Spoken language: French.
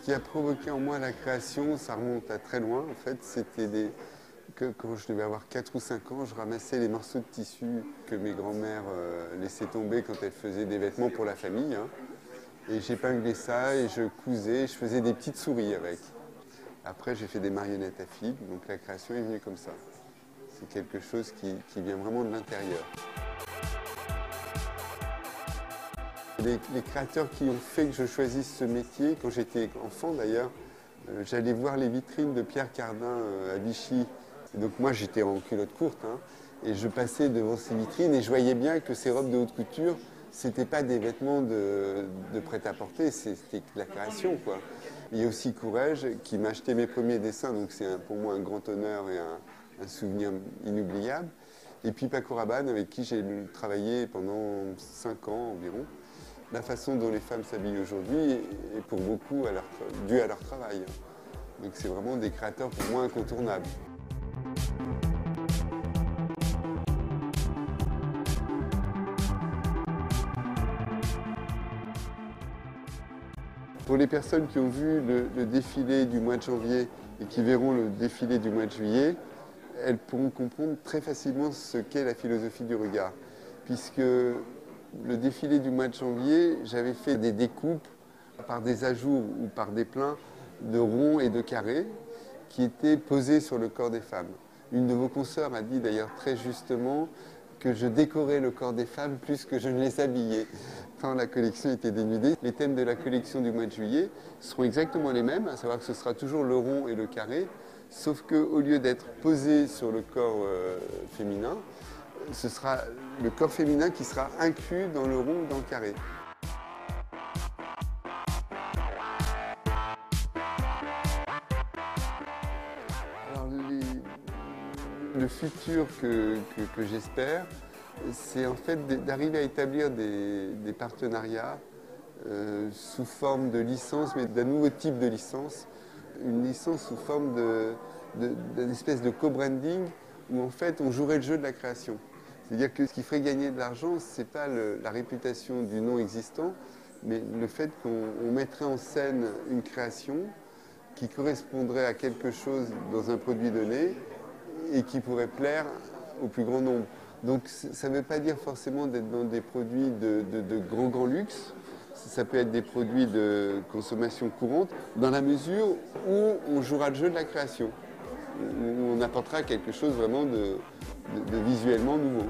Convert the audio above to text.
qui a provoqué en moi la création, ça remonte à très loin. En fait, quand je devais avoir 4 ou 5 ans, je ramassais les morceaux de tissu que mes grands-mères laissaient tomber quand elles faisaient des vêtements pour la famille, hein. Et j'épinglais ça et je cousais, je faisais des petites souris avec. Après, j'ai fait des marionnettes à fil, donc la création est venue comme ça. C'est quelque chose qui vient vraiment de l'intérieur. Les créateurs qui ont fait que je choisisse ce métier, quand j'étais enfant d'ailleurs, j'allais voir les vitrines de Pierre Cardin à Vichy. Et donc moi j'étais en culotte courte, hein, et je passais devant ces vitrines et je voyais bien que ces robes de haute couture, c'était pas des vêtements de prêt-à-porter, c'était de la création, quoi. Il y a aussi Courrèges qui m'a acheté mes premiers dessins, donc c'est pour moi un grand honneur et un souvenir inoubliable. Et puis Paco Rabanne, avec qui j'ai travaillé pendant 5 ans environ. La façon dont les femmes s'habillent aujourd'hui est pour beaucoup due à leur travail. Donc c'est vraiment des créateurs pour moi incontournables. Pour les personnes qui ont vu le défilé du mois de janvier et qui verront le défilé du mois de juillet, elles pourront comprendre très facilement ce qu'est la philosophie du regard. Puisque le défilé du mois de janvier, j'avais fait des découpes par des ajours ou par des pleins de ronds et de carrés qui étaient posés sur le corps des femmes. Une de vos consoeurs a dit d'ailleurs très justement que je décorais le corps des femmes plus que je ne les habillais, tant la collection était dénudée. Les thèmes de la collection du mois de juillet seront exactement les mêmes, à savoir que ce sera toujours le rond et le carré, sauf qu'au lieu d'être posé sur le corps féminin, ce sera le corps féminin qui sera inclus dans le rond ou dans le carré. Alors, le futur que j'espère, c'est en fait d'arriver à établir des partenariats sous forme de licence, mais d'un nouveau type de licence. Une licence sous forme d'une espèce de co-branding où en fait on jouerait le jeu de la création. C'est-à-dire que ce qui ferait gagner de l'argent, ce n'est pas la réputation du nom existant, mais le fait qu'on mettrait en scène une création qui correspondrait à quelque chose dans un produit donné et qui pourrait plaire au plus grand nombre. Donc ça ne veut pas dire forcément d'être dans des produits de grand luxe, ça peut être des produits de consommation courante, dans la mesure où on jouera le jeu de la création, où on apportera quelque chose vraiment de visuellement nouveau.